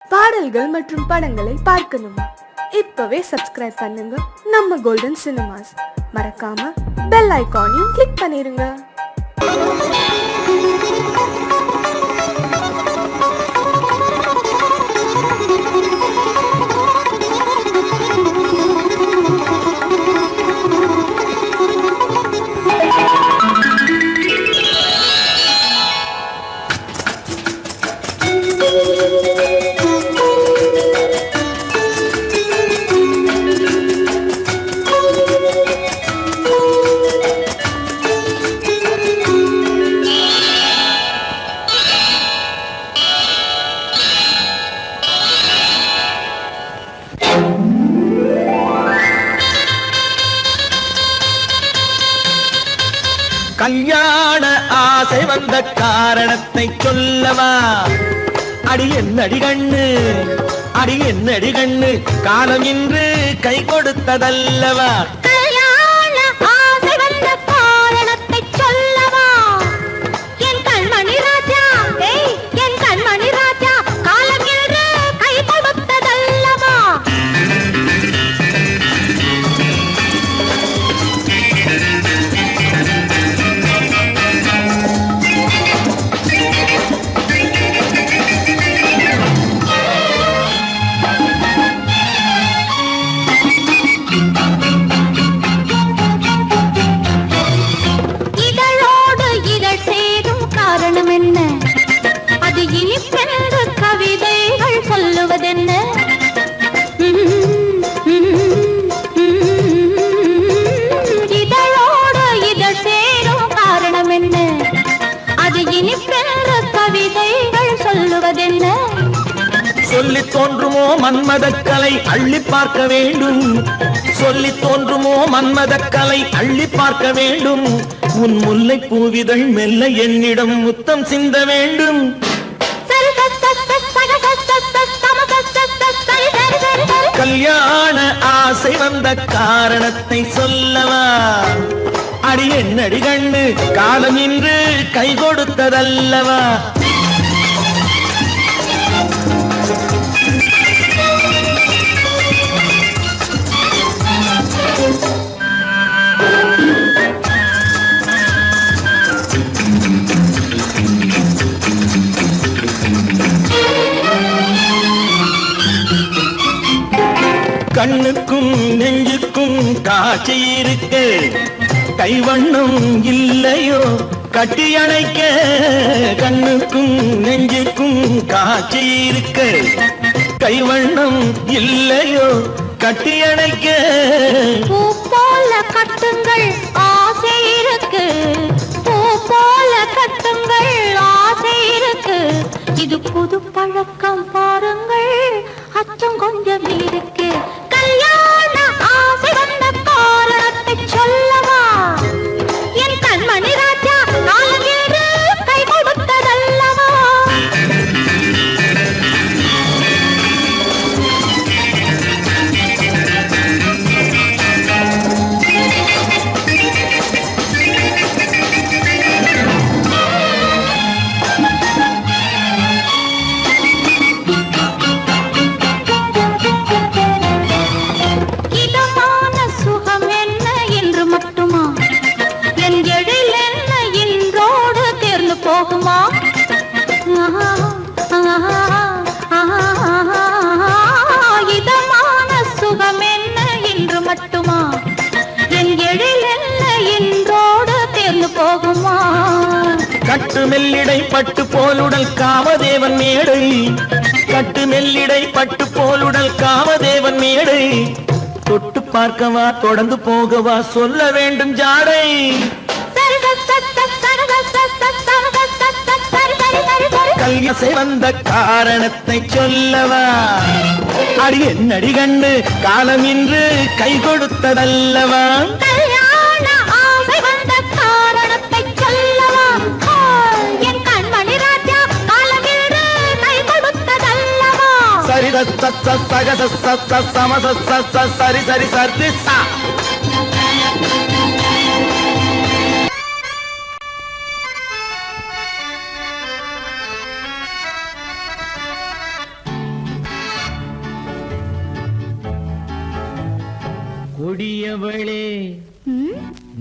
பாடல்கள் மற்றும் படங்களை பார்க்கணுமா? இப்பவே சப்ஸ்கிரைப் பண்ணுங்க நம்ம கோல்டன் சினிமாஸ். மறக்காம பெல் ஐகானையும் கிளிக் பண்ணிருங்க. கல்யாண ஆசை வந்த காரணத்தை சொல்லவா? அடி என்னடி கண்ணு, அடி என்னடி கண்ணு, காலம் இன்று கை கொடுத்ததல்லவா? கல்யாண ஆசை வந்த காரணத்தை சொல்லவா? என் கண்மணி ராஜா, என் கண்மணி ராஜா, காலம் இன்று கை கொடுத்ததல்லவா? அது இனிப்பென்று கவிதைகள் சொல்லுவதென்ன? இதழோடு இதழ் சேரும் காரணம் என்ன? அது இனிப்பென்று கவிதைகள் சொல்லுவதென்ன? சொல்லி தோன்றுமோ மன்மதக்கலை அள்ளி பார்க்க வேண்டும், சொல்லி தோன்றுமோ மன்மதக்கலை அள்ளி பார்க்க வேண்டும். உன் முல்லை பூவிதழ் மெல்ல என்னிடம் முத்தம் சிந்த வேண்டும். கல்யாண ஆசை வந்த காரணத்தை சொல்லவா? அடி என்னடி கண்ணு, காலம் இன்று கை கொடுத்ததல்லவா? கண்ணுக்கும் நெஞ்சுக்கும் காட்சி இருக்கு, கைவண்ணம் இல்லையோ கட்டி அணைக்க? கண்ணுக்கும் நெஞ்சுக்கும் காட்சி இருக்கு, கைவண்ணம் இல்லையோ கட்டி அணைக்க? பூ போல கட்டுங்கள் ஆசை இருக்கு, பூ போல கட்டுங்கள் ஆசை இருக்கு. இது புது பழக்கம் பாருங்கள், அச்சம் கொஞ்சம் இருக்கு. கல்யாண ஆசை வந்த காரணத்தை சொல்லவா? என் கண்மணி ராஜா, காலம் இன்று கை கொடுத்ததல்லவா? போகுமா? இதமான சுகம் என்ன இன்று மட்டுமா? என் எழில் என்ன இன்றோடு தேர்ந்து போகுமா? கட்டு மெல்லிடை பட்டு போலுடல் காமதேவன் மேடை, கட்டு மெல்லிடை பட்டு போலுடல் காமதேவன் மேடை. தொட்டு பார்க்கவா தொடர்ந்து போகவா சொல்ல வேண்டும் ஜாடை? கல்யாணம் வந்த காரணத்தை சொல்லவா? அடி என்னடி கண்ணு, காலம் இன்று கை கொடுத்ததல்லவா? கல்யாண ஆசை வந்த காரணத்தை சொல்லவா? என் கண்மணி ராஜா, காலம் இன்று கை கொடுத்ததல்லவா? சரி சகத சமத சரி சரி சரி சா. கொடியவளே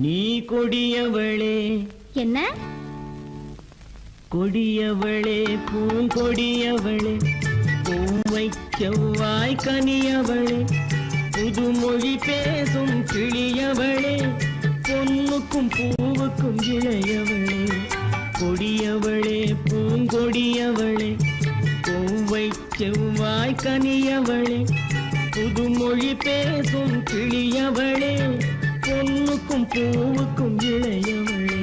நீ கொடியவளே. என்ன? கொடியவளே பூங்கொடியவளே, பூவை செவ்வாய் கனியவளே, புதுமொழி பேசும் கிளியவளே, பொன்னுக்கும் பூவுக்கும் இளையவளே. கொடியவளே பூங்கொடியவளே, பூவை செவ்வாய் கனியவளே, புதுமொழி பேசும் கிளியவளே, பொன்னுக்கும் பூவுக்கும் இளையவளே.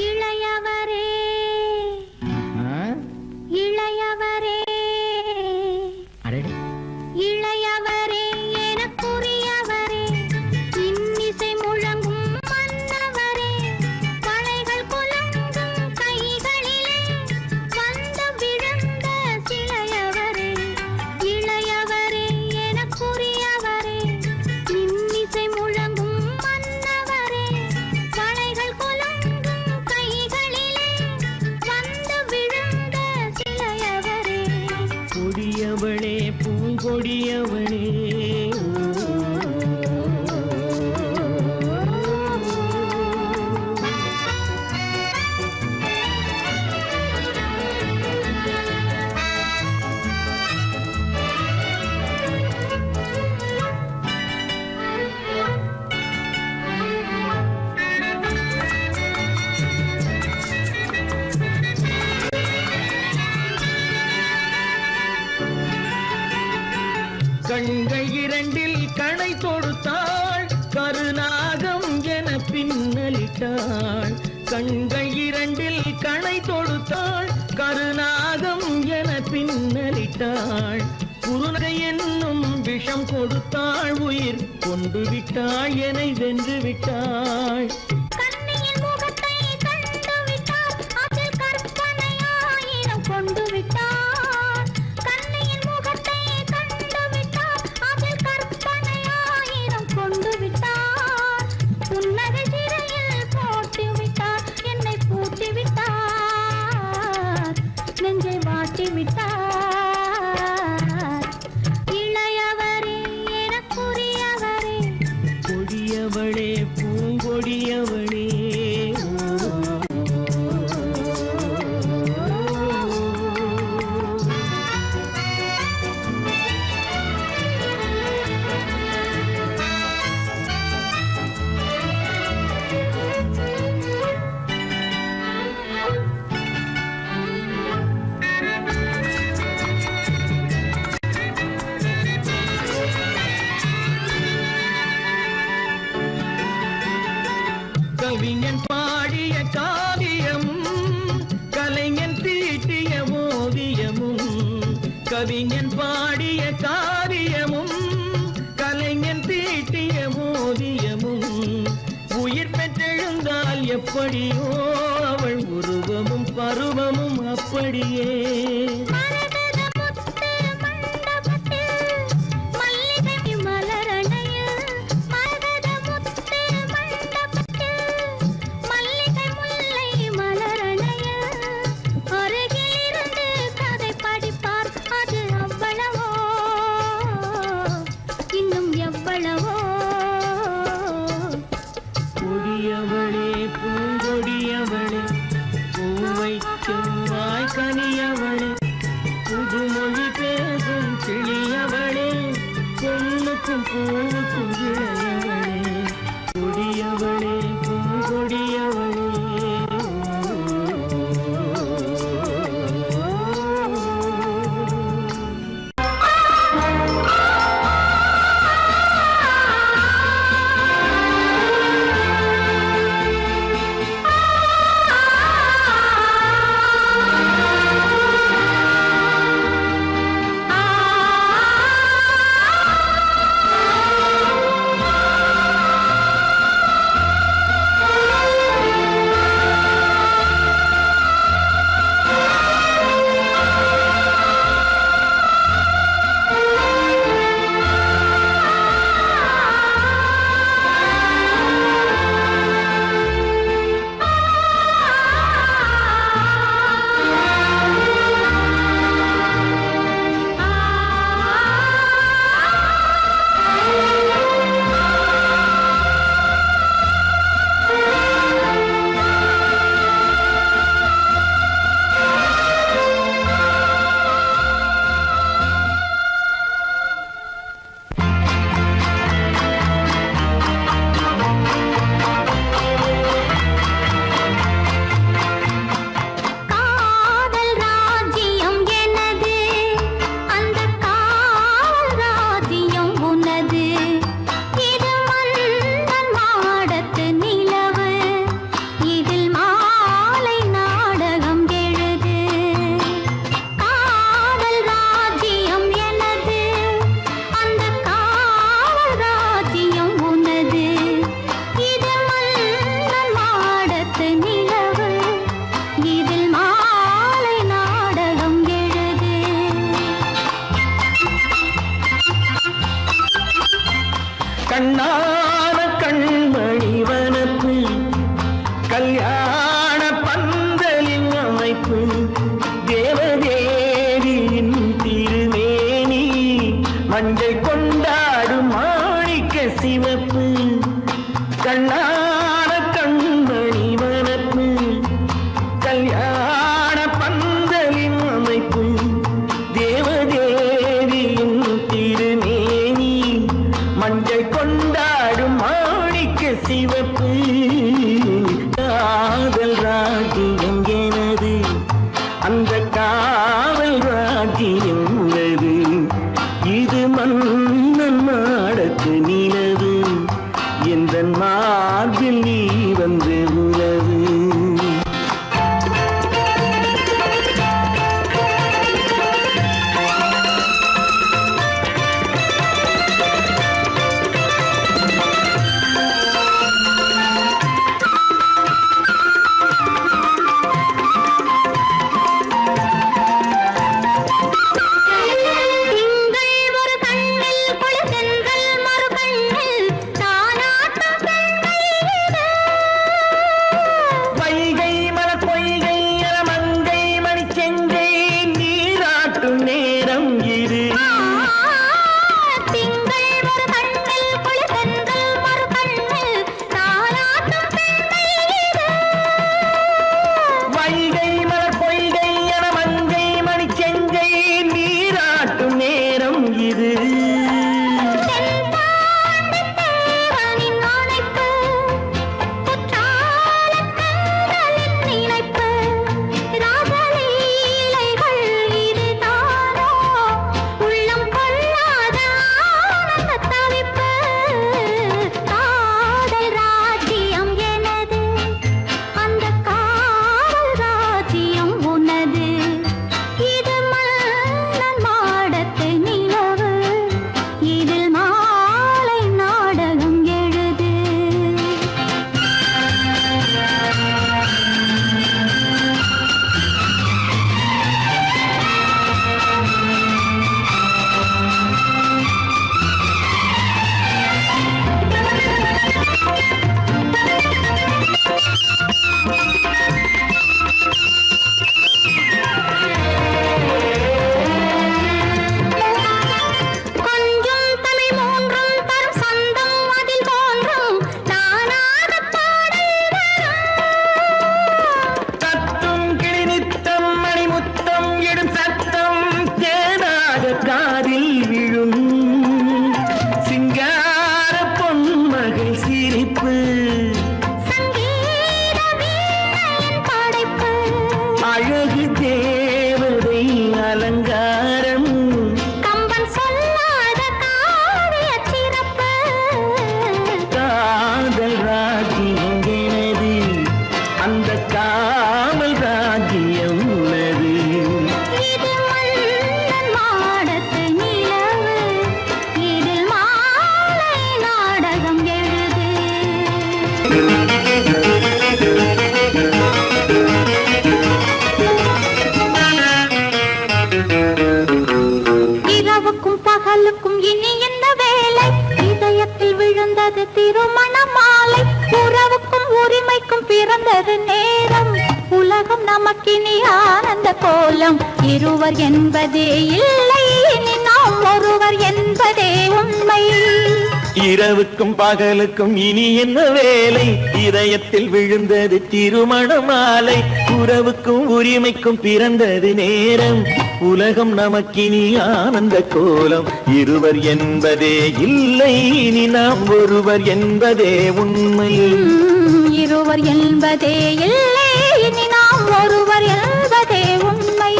இளையவரே இளையவரே இளையவரே எனக்குரியவரே, இன்னிசை முழங்கும் மன்னவரே, வளைகள் குலங்கும் கைகளிலே வந்து விழுந்த சிலையவரே. இளையவரே எனக்குரியவரே, இன்னிசை முழங்கும் மன்னவரே, வளைகள் குலங்கும் கைகளிலே வந்து விழுந்த சிலையவரே. கொடியவளே பூங்கொடியவளே. கண்கள் இரண்டில் கணை தொடுத்தாள், கருநாகம் என பின்னலிட்டாள். கண்கள் இரண்டில் கணை தொடுத்தாள், கருநாகம் என பின்னலிட்டாள். குருநகை என்னும் விஷம் கொடுத்தாள், உயிர் கொண்டு விட்டாள், என்னை வென்று விட்டாள். கண்ணியின் முகத்தை கண்டு விட்டார், அதில் கற்பனையாயிரம் கொண்டு விட்டார். கண்ணியின் முகத்தை கண்டு விட்டார், அதில் கற்பனையாயிரம் கொண்டு விட்டார். புன்னகை சிறையில் போட்டு விட்டார், என்னை பூட்டி விட்டார், நெஞ்சை வாட்டி விட்டார். இளையவரே எனக்குரியவரே, கொடியவளே பூங்கொடியவளே. கவிஞன் பாடிய காவியமும், கலைஞன் தீட்டிய ஓவியமும். கவிஞன் பாடிய காவியமும், கலைஞன் தீட்டிய ஓவியமும். உயிர் பெற்றெழுந்தால் எப்படியோ அவள் உருவமும் பருவமும் அப்படியே. மரகத முத்து மண்டபத்தில் மல்லிகை மலரணையில், மரகத முத்து மண்டபத்தில் மல்லிகை முல்லை மலரணையில், அருகில் இருந்து கதை படிப்பார், அது அவ்வளவோ இன்னும் எவ்வளவோ. கொடியவளே பூங்கொடியவளே, பூவை செவ்வாய் கனியவளே, கண்ணான கண்மணி வனப்பு கல்யாண பந்தலின் அமைப்பு தேவதேவியின் திருமேனி மஞ்சள் கொண்டாடும் மாணிக்க சிவப்பு கண்ணான கண்மணி வனப்பு கல்யாண பந்தலின் அமைப்பு தேவதேவியின் திருமேனி மஞ்சள் கொண்டாடும் மாணிக்க சிவப்பு காதல் ராஜ்யம் எனது அந்த காவல் ராஜ்யம் உள்ளது இது மன்னன் மாடத்து நிலவு எந்த மார்பில் நீ வந்து உலவு கோலம் இருவர் என்பதே இல்லை இனி நாம் ஒருவர் என்பதே உண்மை இரவுக்கும் பகலுக்கும் இனி என்ன வேலை இதயத்தில் விழுந்தது திருமண மாலை உறவுக்கும் உரிமைக்கும் பிறந்தது நேரம் உலகம் நமக்கினி ஆனந்த கோலம் இருவர் என்பதே இல்லை இனி நாம் ஒருவர் என்பதே உண்மை இருவர் என்பதே இல்லை இனி நாம் ஒருவர் என்பதே உண்மை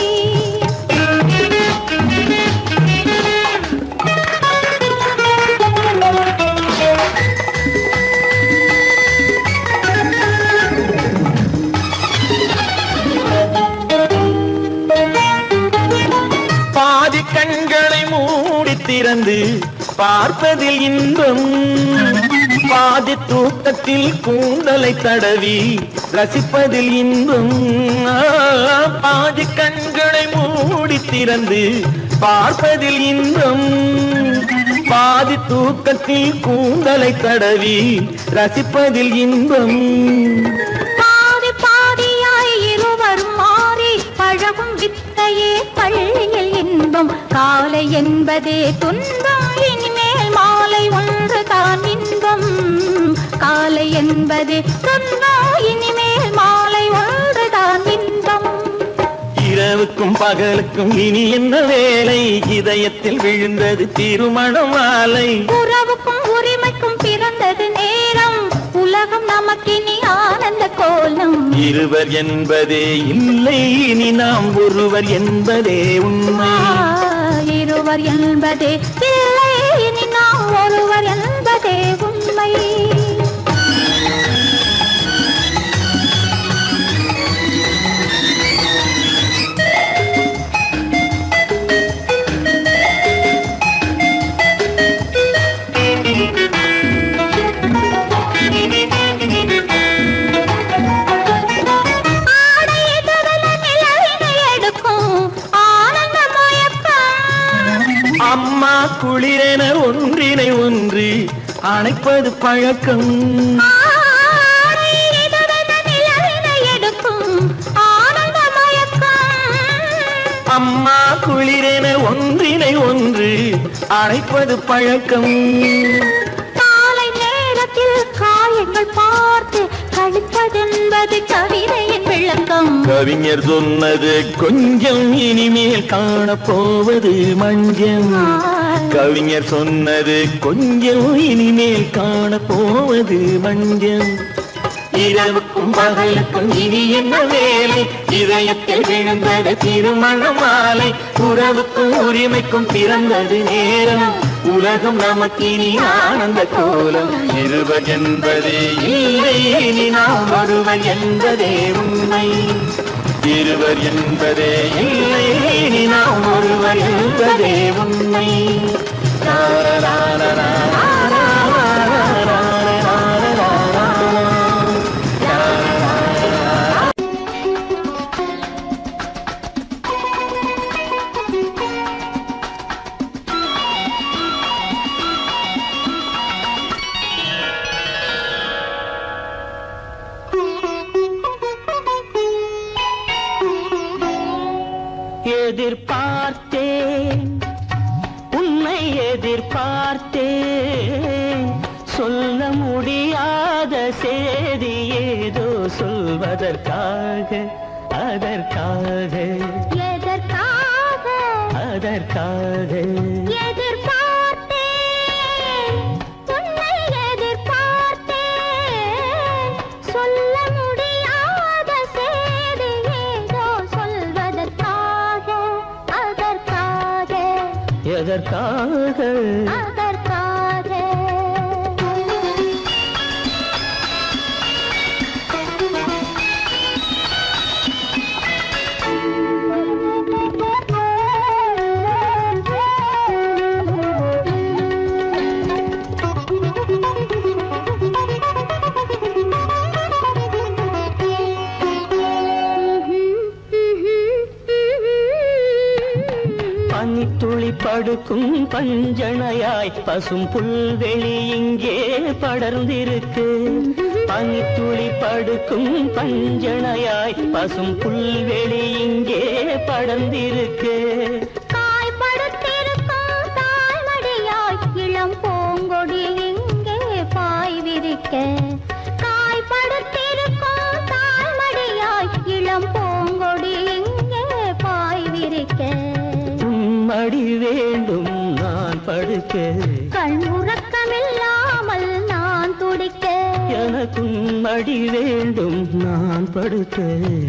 பாதி கண்களை மூடி திறந்து பார்ப்பதில் இன்பம் பாதி தூக்கத்தில் கூந்தலை தடவி ரசிப்பதில் இன்பம் பாதி கண்களை மூடி திறந்து பார்ப்பதில் இன்பம் பாதி பாதி தூக்கத்தில் கூந்தலை தடவி ரசிப்பதில் இன்பம். பாதி பாதியாய் இருவரும் மாறி பழகும் வித்தையே பள்ளியில் இன்பம். காலை என்பதே துன்பம், இனிமேல் மாலை ஒன்று தான் இன்பம். காலை என்பதே துன்பம், இனிமேல் மாலை ஒன்று தான் இன்பம். இரவுக்கும் பகலுக்கும் இனி என்ன வேலை, இதயத்தில் விழுந்தது திருமண மாலை. உறவுக்கும் உரிமைக்கும் பிறந்தது நேரம், உலகம் நமக்கினி ஆனந்த கோலம். இருவர் என்பதே இல்லை, இனி நாம் ஒருவர் என்பதே உண்மை. இருவர் என்பதே இல்லை, இனி நாம் ஒருவர் என்பதே உண்மை. அம்மா குளிரென ஒன்றினை ஒன்று அணைப்பது பழக்கம். அம்மா குளிரென ஒன்றினை ஒன்று அணைப்பது பழக்கம். காலை நேரத்தில் காயங்கள் பார்த்து கழிப்பதென்பது கவிதையின் விளக்கம். கவிஞர் சொன்னது கொஞ்சம், இனிமேல் காணப்போவது மஞ்சள். கவிஞர் சொன்னது கொஞ்சம், இனிமேல் காணப்போவது மஞ்சள். இரவுக்கும் பகலுக்கும் இனி என்ன வேலை, இதயத்தில் விழுந்தது திருமண மாலை. உறவுக்கும் உரிமைக்கும் பிறந்தது நேரம், உலகம் நமக்கினி ஆனந்த கோலம். இருவர் என்பதே இல்லை, இனி நாம் ஒருவர் என்பதே உண்மை. இருவர் என்பதே இல்லை, இனி நாம் ஒருவர் என்பதே உண்மை. எதிர்பார்த்தேன், உன்னை எதிர்பார்த்தேன், சொல்ல முடியாத செய்தி ஏதோ சொல்வதற்காக, அதற்காக எதற்காக அதற்காக எதிர்பார்த்தேன், உன்னை எதிர்பார்த்தேன், சொல்ல முடியாத செய்தி ஏதோ சொல்வதற்காக, அதற்காக எதற்காக அதற்காக. பனித்துளி படுக்கும் பஞ்சணையாய் பசும் புல்வெளி இங்கே படர்ந்திருக்கு. பனித்துளி படுக்கும் பஞ்சணையாய் பசும் புல்வெளி இங்கே படர்ந்திருக்கு. காய்படுத்திருக்கும் தாய்மடியாய் இளம் பூங்கொடி இங்கே பாய் விரிக்க. காய்படுத்திருக்கும் தாய்மடியாய் இளம் பூங்கொடி இங்கே பாய் விரிக்க. மடி வேண்டும் நான் படுக்க, கண் உறக்கமில்லாமல் நான் துடிக்க. எனக்கும் மடி வேண்டும் நான் படுக்க,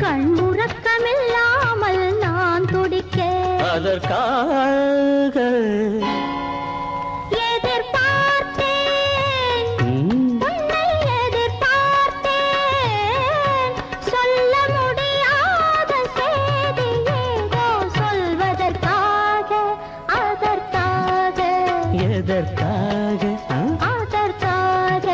கண் உறக்கமில்லாமல் நான் துடிக்க. அதற்காக எதிர்பார்த்தேன், உன்னை எதிர்பார்த்தேன், சொல்ல முடியாத செய்தி ஏதோ சொல்வதற்காக, அதற்காக எதற்காக அதற்காக.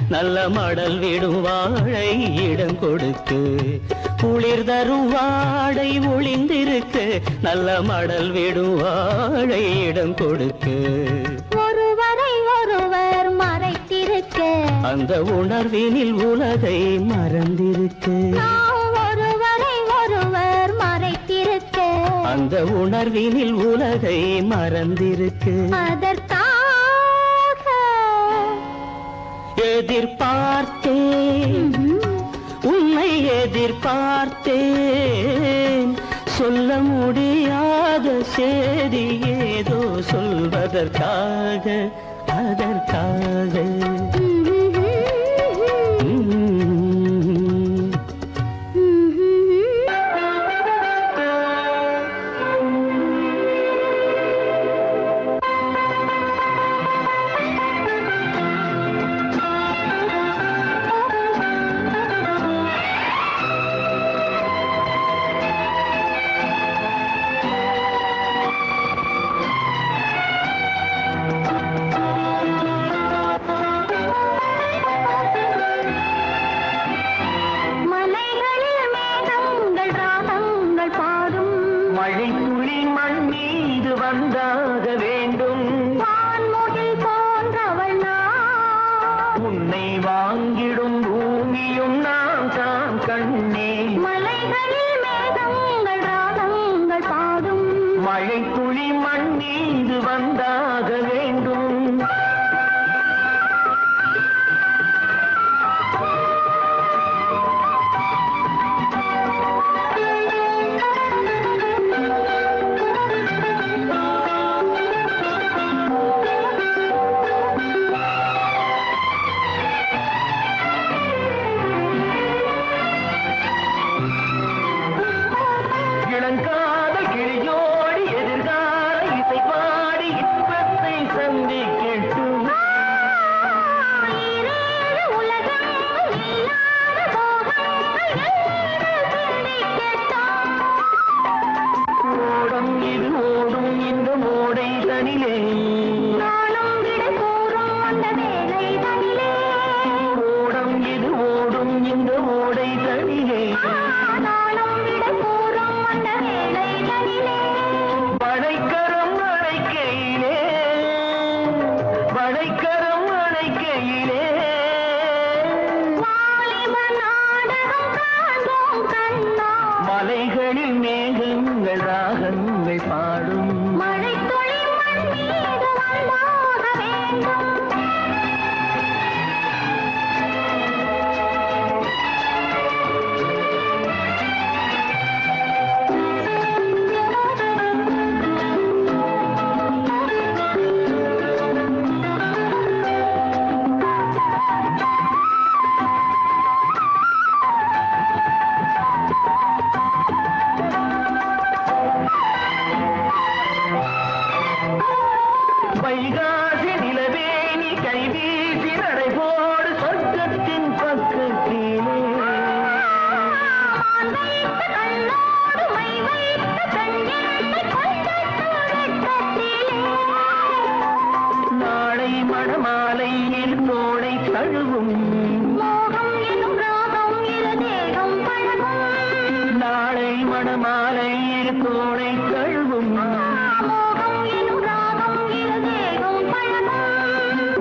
நல்ல மடல் விடும் வாழை இடம் கொடுக்கு குளிர் தரும் வாடை ஒளிந்திருக்கு நல்ல மடல் விடும் வாழை இடம் கொடுக்கு ஒருவரை ஒருவர் மறைத்திருக்க அந்த உணர்வினில் உலகை மறந்திருக்கு ஒருவரை ஒருவர் மறைத்திருக்க அந்த உணர்வினில் உலகை மறந்திருக்கு அதற்காக எதிர்பார்த்தேன் உன்னை எதிர்பார்த்தேன் சொல்ல முடியாத செய்தி ஏதோ சொல்வதற்காக அதற்காக வந்தாக வேண்டும் வான்முகில் போன்றவள் நான் உன்னை வாங்கிடும் பூமியும் நான் தான் கண்ணே மலைகளில் மேகங்கள் ராகங்கள் பாடும் மழை துளி மண் மீது வந்தாக வேண்டும் இளங்காதல் கிளியோடி எதிர்கால இசை பாடி இன்பத்தை சந்திக்கட்டும் ஓடம் இது ஓடும் இந்த மோடை தனிலே ஓடம் இது ஓடும் இந்த மோடை தனிலே வளைக்கரம் அணைக்கையிலே வளைக்கரம் அணைக்கையிலே மலைகளில் மேகங்கள் ராகங்கள் பாடும் மழை துளி மண் மீது வந்தாக வேண்டும் வைகாசி நிலவேணி கைவீசி நடைபோடு சொர்க்கத்தின் பக்கத்திலே நாளை மணமாலையில் தோளை தழுவும் நாளை மணமாலையில் தோளை தழுவும்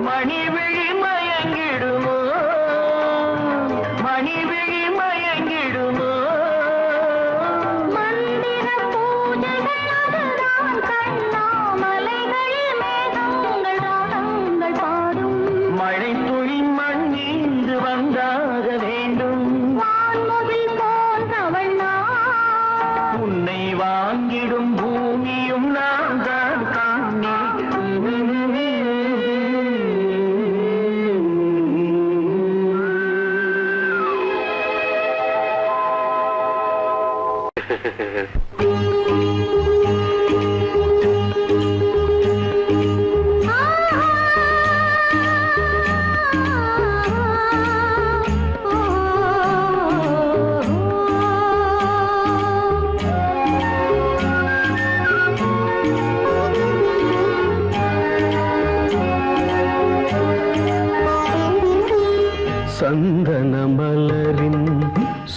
மணிவிழி மயங்கிடுமோ மணிவிழி மயங்கிடுமோ மந்திர பூஜைகள் மலைகளில் மேகங்கள் ராகங்கள் பாடும் மழை துளி மண் மீது வந்தாக வேண்டும் வான்முகில் போன்றவள் நான் உன்னை வாங்கிடும் பூமியும் நான் தான் காணே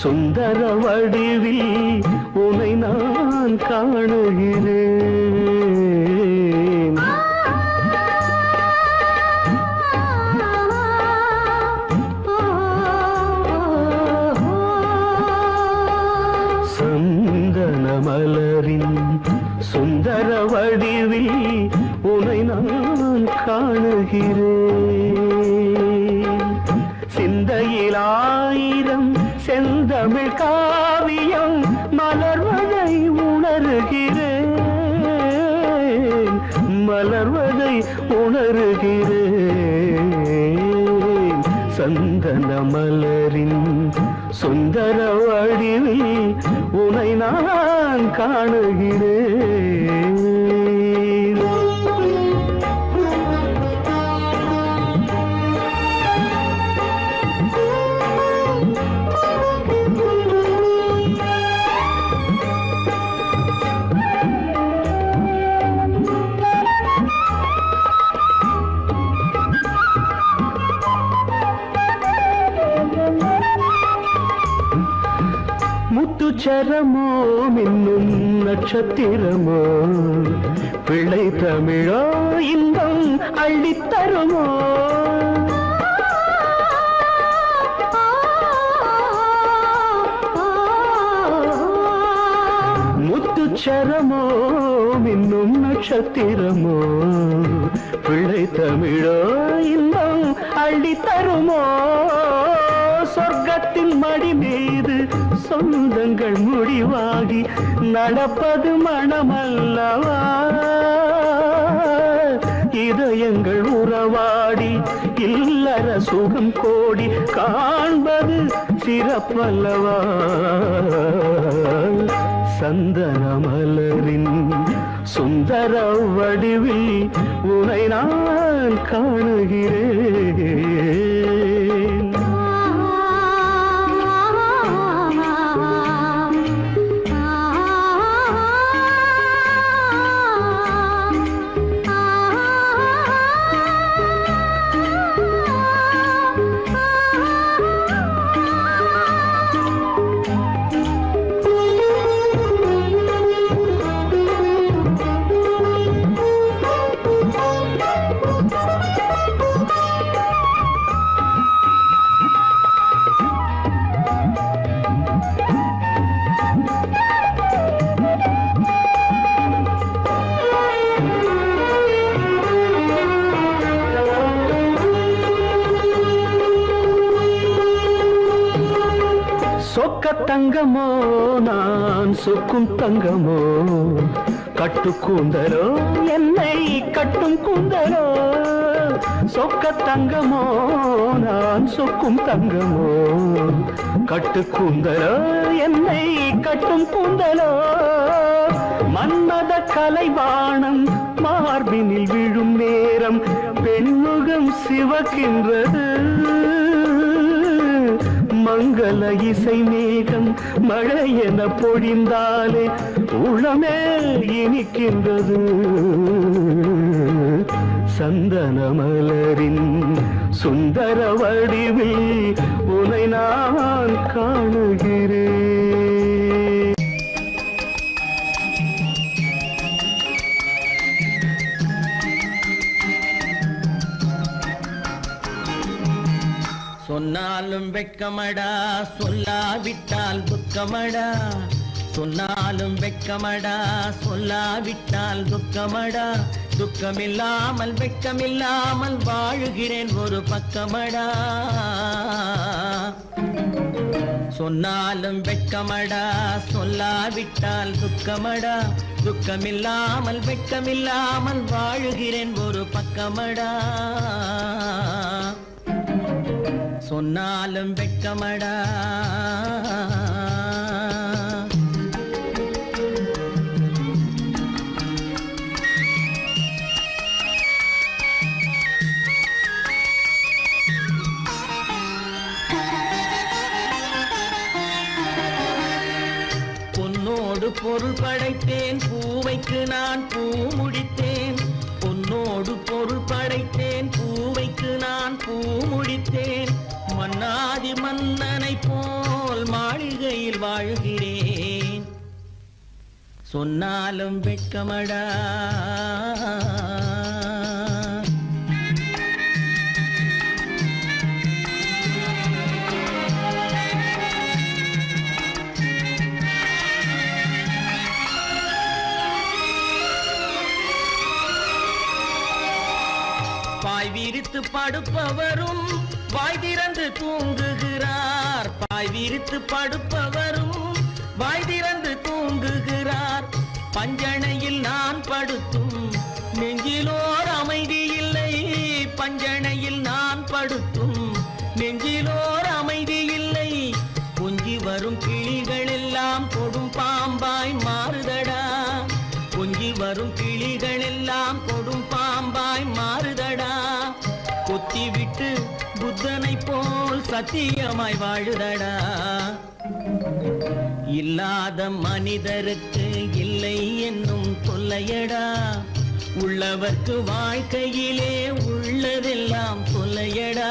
சுந்தர வடிவில் உனை நான் காணுகிறேன். சந்தன மலரின் சுந்தர வடிவில் உனை நான் காணுகிறேன். சிந்தையில் ஆயிரம் செந்தமிழ் காவியம் மலர்வதை உணர்கிறேன், மலர்வதை உணர்கிறேன். சந்தன மலரின் சுந்தர வடிவில் உனை நான் காணுகிறேன். முத்துச்சரமோ மின்னும் நட்சத்திரமோ பிள்ளை தமிழோ இன்பம் அள்ளித்தருமோ. முத்துச்சரமோ மின்னும் நட்சத்திரமோ பிள்ளை தமிழோ இன்பம் அள்ளித்தருமோ. சொர்க்கத்தின் மடி மீது சொந்தங்கள் முடிவாகி நடப்பது மனமல்லவா. இதயங்கள் உறவாடி இல்லற சுகம் கோடி காண்பது சிறப்பல்லவா. சந்தன மலரின் சுந்தர வடிவில் உனை நான் காணுகிறேன். சொக்க தங்கமோ நான் சொக்கும் தங்கமோ கட்டு கூந்தலோ என்னை கட்டும் கூந்தலோ. சொக்க தங்கமோ நான் சொக்கும் தங்கமோ கட்டு கூந்தலோ என்னை கட்டும் கூந்தலோ. மன்மத கலைவாணம் மார்பினில் விழும் நேரம் பெண்முகம் சிவக்கின்றது. மங்கள இசை மேகம் மழை என பொழிந்தாலே உளமே இனிக்கின்றது. சந்தன மலரின் சுந்தர வடிவில் உனை நான் காணுகிறேன். சொன்னாலும் வெட்கமடா சொல்லாவிட்டால் துக்கமடா. சொன்னாலும் வெட்கமடா சொல்லாவிட்டால் துக்கமடா. துக்கமில்லாமல் வெட்கமில்லாமல் வாழுகிறேன் ஒரு பக்கமடா. சொன்னாலும் வெட்கமடா சொல்லாவிட்டால் துக்கமடா. துக்கமில்லாமல் வெட்கமில்லாமல் வாழுகிறேன் ஒரு பக்கமடா. சொன்னாலும் வெட்கமடா. பொன்னோடு பொருள் படைத்தேன் பூவைக்கு நான் பூ முடித்தேன். பொன்னோடு பொருள் படைத்தேன் பூவைக்கு நான் பூ முடித்தேன். மன்னாதி மன்னனை போல் போல் மாளிகையில் வாழ்கிறேன். சொன்னாலும் வெட்கமடா. பாய் விரித்து படுப்பவரும் வாய் திறந்து தூங்குகிறார். பாய் விரித்து படுப்பவரும் வாய் திறந்து தூங்குகிறார். பஞ்சணையில் நான் படுத்தும் நெஞ்சிலோர் அமைதி இல்லை. பஞ்சணையில் நான் படுத்தும் நெஞ்சிலோர் அமைதி இல்லை. கொஞ்சி வரும் கிளிகள் எல்லாம் கொடும் பாம்பாய் மாறுதடா. கொஞ்சி வரும் கிளிகள் எல்லாம் கொடும் பாம்பாய் மாறுதடா. கொத்தி விட்டு புத்தனை போல் சத்தியமாய் வாழுதடா. இல்லாத மனிதருக்கு இல்லை என்னும் தொல்லையடா. உள்ளவர்க்கு வாழ்க்கையிலே உள்ளதெல்லாம் தொல்லையடா.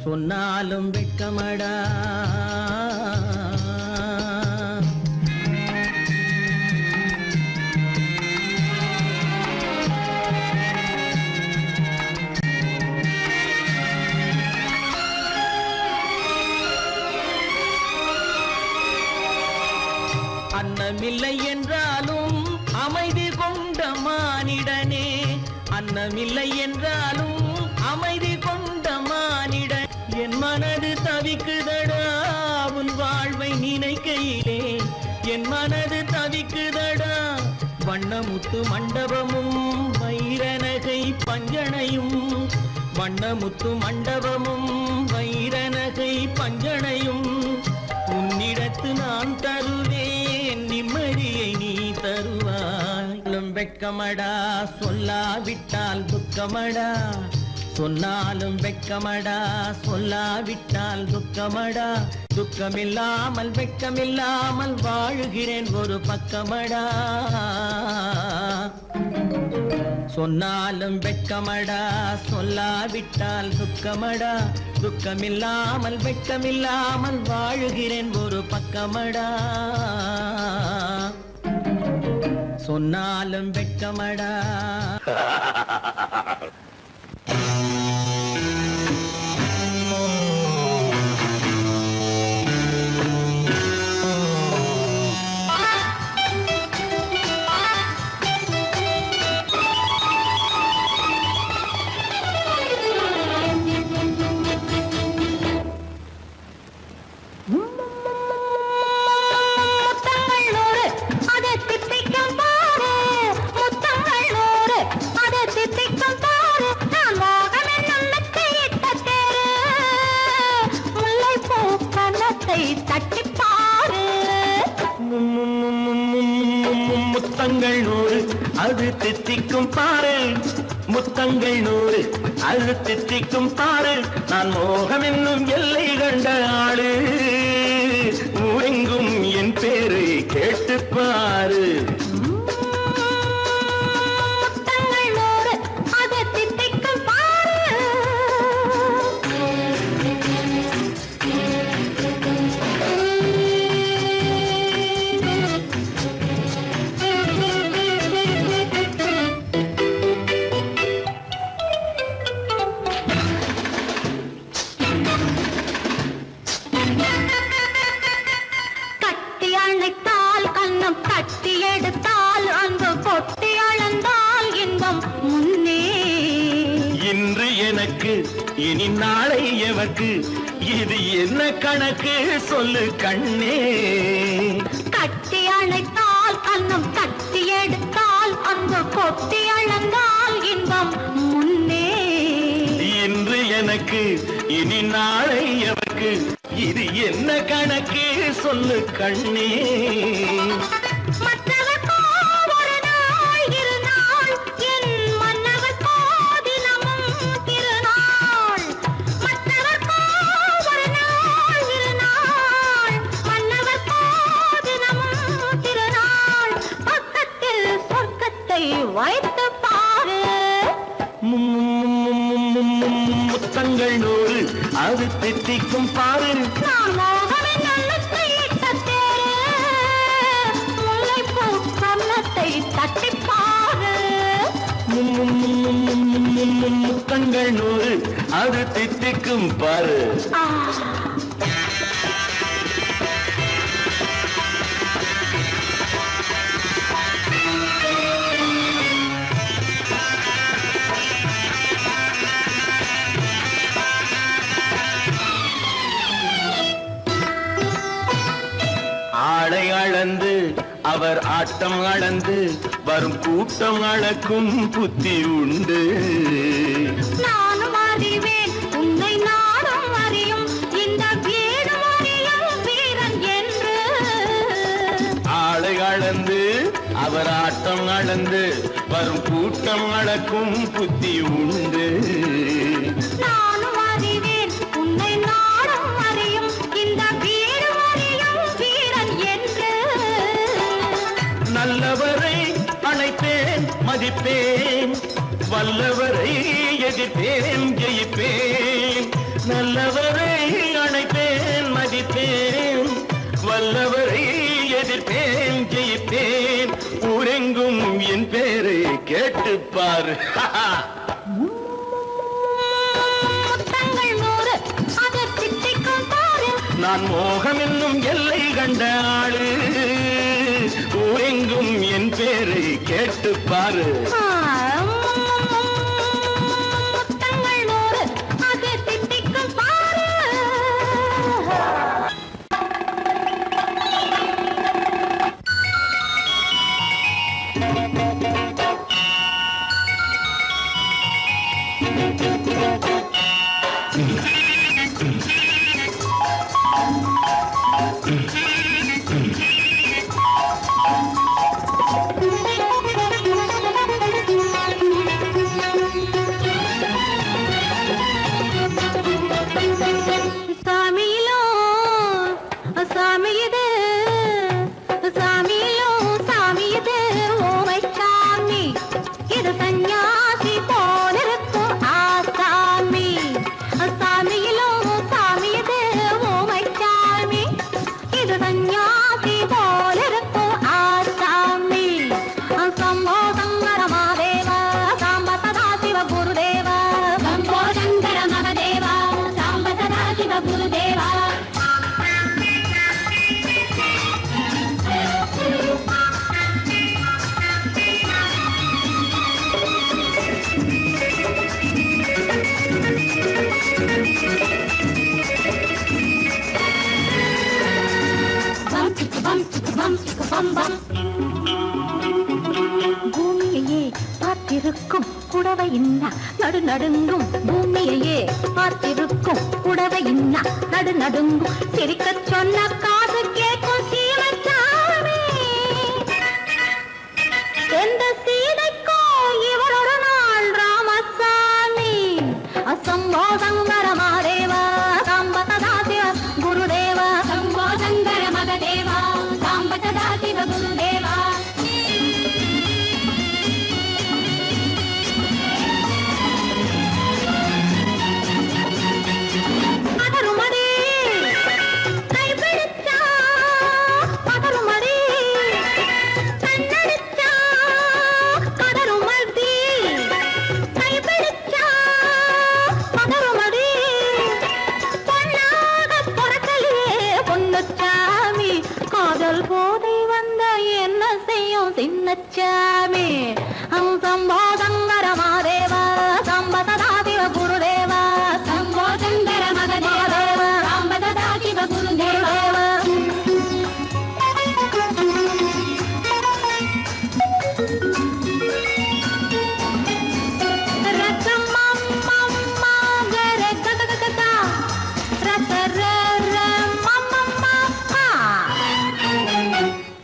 சொன்னாலும் வெட்கமடா. அன்னமில்லை என்றாலும் அமைதி கொண்ட மானிடனே. அன்னமில்லை என்றாலும் அமைதி கொண்ட மானிடன். என் மனது தவிக்குதடா உன் வாழ்வை நினைக்கையிலே. என் மனது தவிக்குதடா. வண்ணமுத்து மண்டபமும் வைரநகை பஞ்சனையும். வண்ணமுத்து மண்டபமும் வைரநகை பஞ்சனையும். உன்னிடத்து நான் தருவேன் நிம்மதியை நீ தருவாய். வெட்கமடா சொல்லாவிட்டால் துக்கமடா. சொன்னாலும் வெட்கமடா சொல்லாவிட்டால் துக்கமடா. துக்கமில்லாமல் வெட்கமில்லாமல் வாழுகிறேன் ஒரு பக்கமடா. சொன்னாலும் வெட்கமடா சொல்லாவிட்டால் துக்கமடா. துக்கமில்லாமல் வெட்கமில்லாமல் வாழுகிறேன் ஒரு பக்கமடா. சொன்னாலும் வெட்கமடா. முத்தங்கள் 100 அது தித்திக்கும் பாரு. முத்தங்கள் 100 அது தித்திக்கும் பாரு. நான் மோகம் என்னும் எல்லை கண்ட ஆளு. ஊரெங்கும் என் பேரை கேட்டு பாரு. இனி நாளை எவர்க்கு இது என்ன கணக்கு சொல்லு கண்ணே. கட்டி அணைத்தால் கண்ணம் கட்டி எடுத்தால் அங்கு கொட்டி அளந்தால் இன்பம் முன்னே. இன்று எனக்கு இனி நாளை எவர்க்கு இது என்ன கணக்கு சொல்லு கண்ணே. வைத்து பாரு. முத்தங்கள் 100 அது தித்திக்கும் பாரு. நான் மோகனின் எண்ணத்தை இட்ட தேரு, முல்லைப்பூ கன்னத்தை தட்டிப்பாரு. முத்தங்கள் 100 அது தித்திக்கும் பாரு. ஆளை அளந்து அவர் ஆட்டம் அளந்து வரும் கூட்டம் அளக்கும் புத்தி உண்டு. நானும் அறிவேன் உன்னை நாடும் அறியும் இந்த வீடு அறியும் வீரன் என்று. ஆளை அளந்து அவர் ஆட்டம் அளந்து வரும் கூட்டம் அளக்கும் புத்தி உண்டு. நானும் அறிவேன் உன்னை நாடும் அறியும் இந்த வீடு அறியும் வீரன் என்று. நல்லவரை அணைப்பேன் மதிப்பேன், வல்லவரை எதிர்ப்பேன் ஜெயிப்பேன். நல்லவரை அணைப்பேன் மதிப்பேன், வல்லவரை எதிர்ப்பேன் ஜெயிப்பேன். ஊரெங்கும் என் பேரை கேட்டுப்பார். முத்தங்கள் 100 அது தித்திக்கும் பாரு. நான் மோகம் என்னும் எல்லை கண்ட ஆளு, ஊரெங்கும் என் பேரை கேட்டுப்பாரு. முத்தங்கள் 100 அது தித்திக்கும் பாரு. சாமியிலோ சாமி இது, சாமியிலோ சாமி இது ஓமை சாமி. இது சந்நியாசி போலிருக்கும் ஆசாமி. சாமியிலோ சாமி இது ஓமை சாமி. இது சந்நியாசி போலிருக்கும் ஆசாமி. சம்போ சங்கர மகாதேவ சாம்ப சதா சிவ குருதேவ. சம்போ சங்கர மகாதேவ சாம்ப சதா சிவ குருதேவ. பூமியையே பார்த்திருக்கும் புடவை இன்னா நடு நடுங்கும். பூமியையே பார்த்திருக்கும் புடவை இன்னா நடு நடுங்கும். சிரிக்கச் சொன்ன காது கேட்கும் சீமச்சாமி. எந்த சீதைக்கோ இவளோட நாள் ராமசாமி. அசம்போ சங்கர மகாதேவ சாம்ப சதா சிவ குருதேவ. சம்போ சங்கர மகதேவ சாம்ப சதா சிவ குருதேவ. பதறுமடி கைப்பிடிச்சா, பதறுமடி கண்ணடிச்சா, பதறுமடி கைப்பிடிச்சா, பதறுமடி பொன்னாக பொறக்கலையே பொன்னுச்சாமி. காதல் போதை வந்த என்ன செய்யும் சின்னச்சாமி. சம்போ சங்கர மகாதேவ சாம்ப சதா சிவ குருதேவ. சம்போ சங்கர மகதேவ சாம்ப சதா சிவ குருதேவ.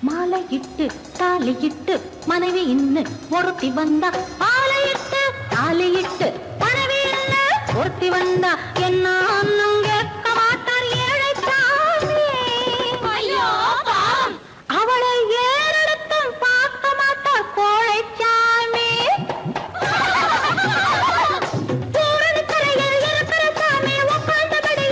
மாலையிட்டு தாலியிட்டு மனைவி இன்னு ஒருத்தி வந்தா. மாலையிட்டு தாலியிட்டு மனைவி இன்னு ஒருத்தி வந்தா. என்ன அண்ணன் கேட்க மாட்டார் ஏழை சாமி. ஐயோ அவளை ஏறெடுத்தும் பார்க்க மாட்டார் கோழை சாமி. பூரணி கரையில் இருக்கிற சாமி உட்கார்ந்தபடி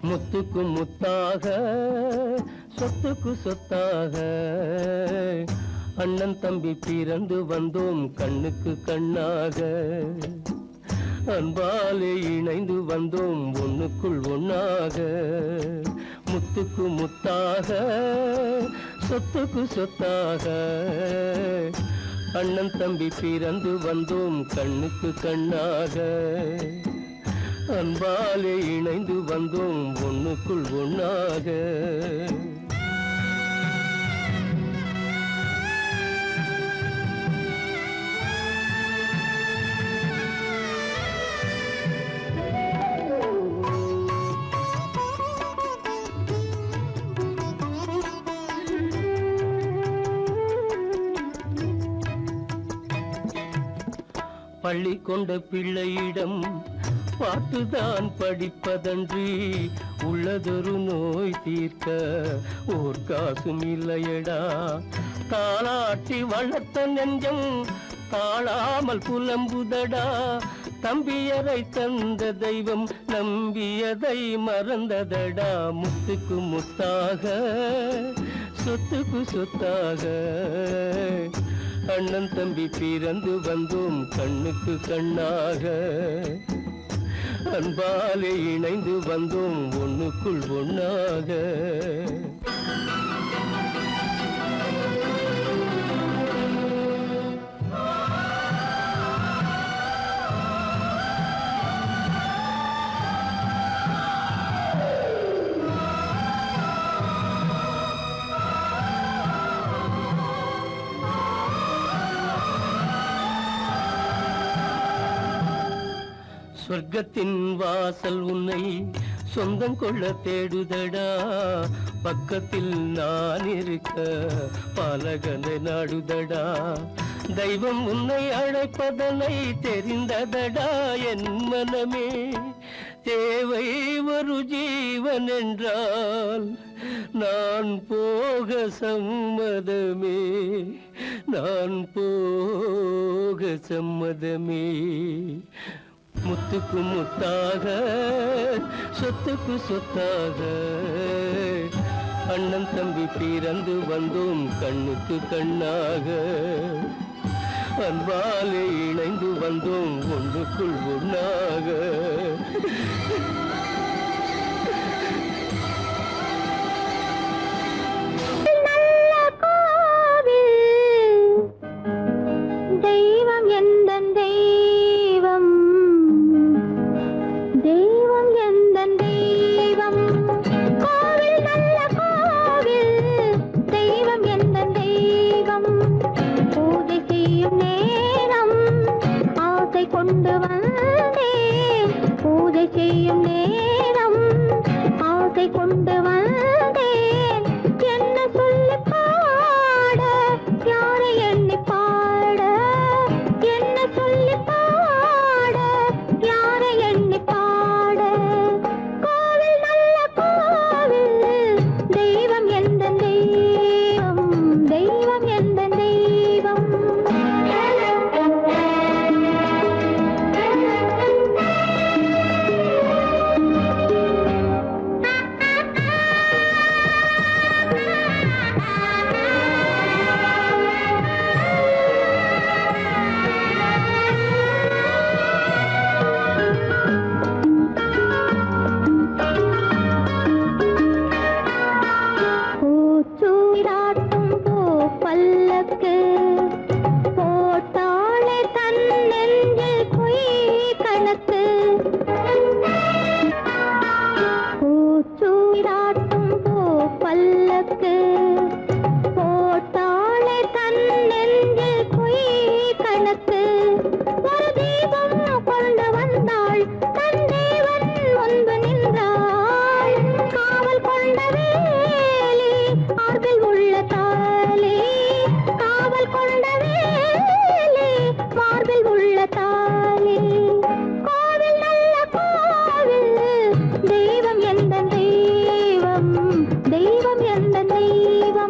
முத்துக்கு முத்தாக சொத்துக்கு சொத்தாக அண்ணன் தம்பி பிறந்து வந்தோம் கண்ணுக்கு கண்ணாக அன்பாலே இணைந்து வந்தோம் ஒண்ணுக்குள் ஒண்ணாக முத்துக்கு முத்தாக சொத்துக்கு சொத்தாக அண்ணன் தம்பி பிறந்து வந்தோம் கண்ணுக்கு கண்ணாக அன்பாலே இணைந்து வந்தோம் ஒண்ணுக்குள் ஒண்ணாக பள்ளி கொண்ட பிள்ளையிடம் பாட்டுதான் படிப்பதன்றி உள்ளதொரு நோய் தீர்க்க ஓர் காசும் இல்லையடா தாளாட்டி வளர்த்த நெஞ்சம் தாழாமல் புலம்புதடா தம்பியரை தந்த தெய்வம் நம்பியதை மறந்ததடா முத்துக்கு முத்தாக சொத்துக்கு சொத்தாக அண்ணன் தம்பி பிறந்து வந்தோம் கண்ணுக்கு கண்ணாக அன்பாலே இணைந்து வந்தோம் ஒண்ணுக்குள் ஒண்ணாக சொர்க்கத்தின் வாசல் உன்னை சொந்தம் கொள்ள தேடுதடா பக்கத்தில் நான் இருக்க பாலகனை நாடுதடா தெய்வம் உன்னை அழைப்பதனை தெரிந்ததடா என் மனமே தேவை ஒரு ஜீவன் என்றால் நான் போக சம்மதமே நான் போக சம்மதமே முத்துக்கு முத்தாக சொத்துக்கு சொத்தாக அண்ணன் தம்பி பிறந்து வந்தோம் கண்ணுக்கு கண்ணாக அன்பாலே இணைந்து வந்தோம் ஒன்றுக்குள் ஒண்ணாக தெய்வம் எந்தன் தெய்வம் தெய்வம் எந்தன் தெய்வம் கோவில் நல்ல கோவில் தெய்வம் எந்தன் தெய்வம் பூஜை செய்யும் நேரம் ஆசை கொண்டு வந்தேன் பூஜை செய்யும் நேரம் ஆசை கொண்டு வந்தேன் என்ன சொல்லி பாட யாரை எண்ணி பாட என்ன சொல்லி பாட யாரை எண்ணி பாட கோவில் நல்ல கோவில் தெய்வம் எந்த தெய்வம் தெய்வம் எந்த தெய்வம் பூச்சூடாட்டும் பூ பல்லக்கு போட்டாளே தன் நெஞ்சில் பொய் கணக்கு பூச்சூடாட்டும் பூ பல்லக்கு போட்டாளே தன் நெஞ்சில் பொய் கணக்கு ஒரு தீபம் கொண்டு வந்தாள் தன் தேவன் முன்பு நின்றாள் காவல் கொண்ட வேலி மார்பில் உள்ள தாலி காவல் கொண்ட வேலி மார்பில் உள்ள தாலி கோவில் நல்ல கோவில் தெய்வம் எந்த தெய்வம் தெய்வம் எந்த தெய்வம்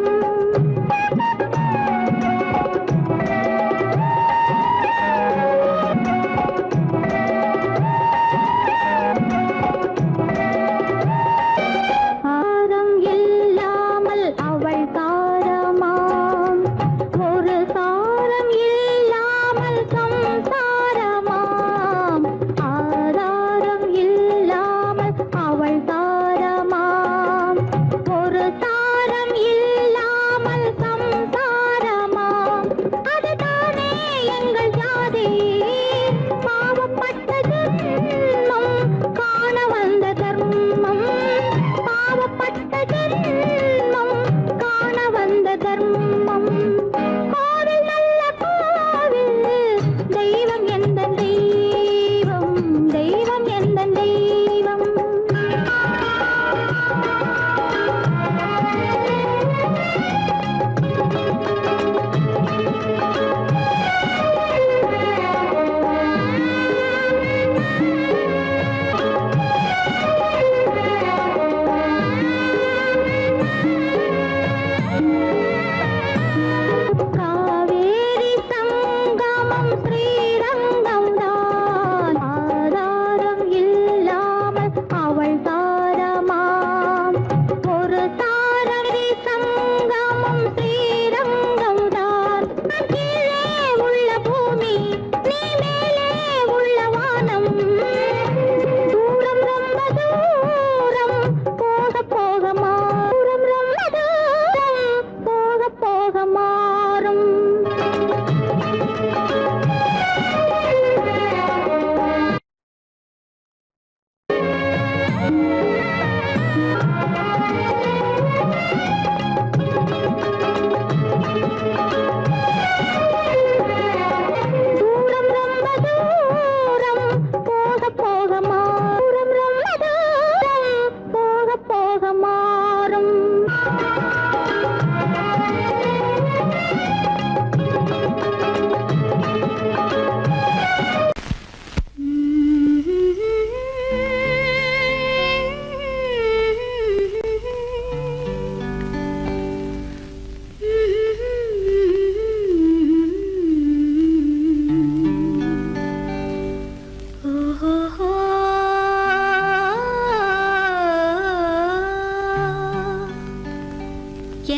முகம் மாறும்.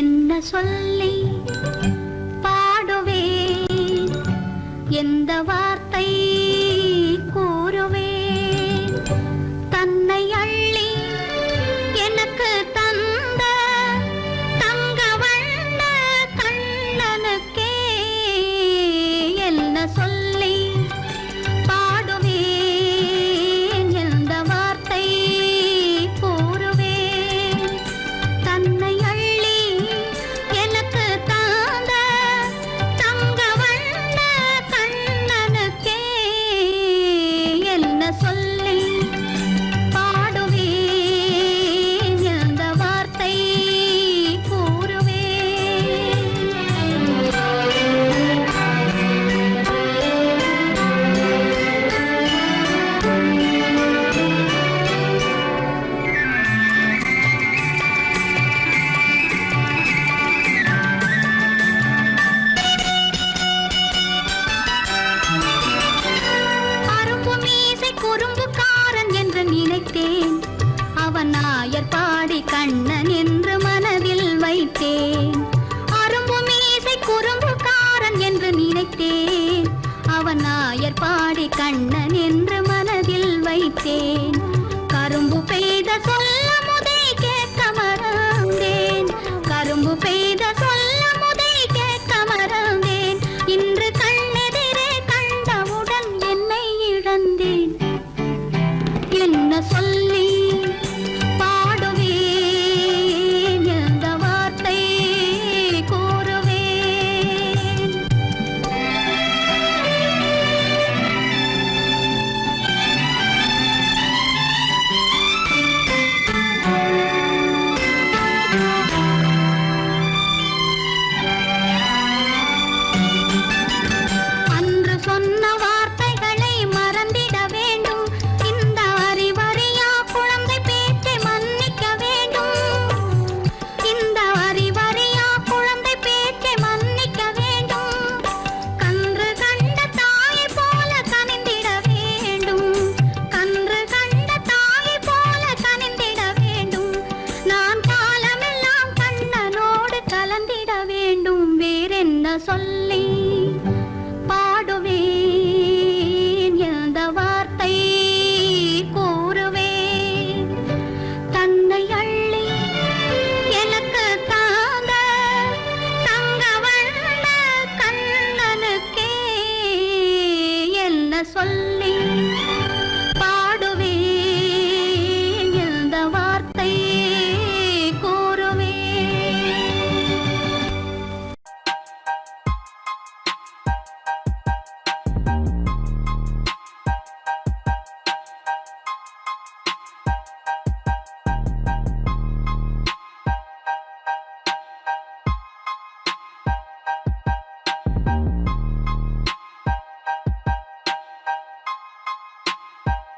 என்ன சொல்லி பாடுவேன், எந்த வார்த்தை கூறுவேன், தன்னை அள்ளி எனக்கு தந்த தங்க வண்ண கண்ணனுக்கே என்ன சொல்லி பாடுவேன், எந்த வார்த்தை கூறுவேன், தன்னை அள்ளி எனக்கு தாந்த தங்க வண்ண கண்ணனுக்கே என்ன சொல்லி பாடுவேன், எந்த வார்த்தை குறும்புக்காரன் என்று நினைத்தேன், அவன் நாயர் பாடி கண்ணன் என்று மனதில் வைத்தேன். அரும்பு மீசை குறும்புக்காரன் என்று நினைத்தேன், அவன் நாயர் பாடி கண்ணன் என்று மனதில் வைத்தேன்.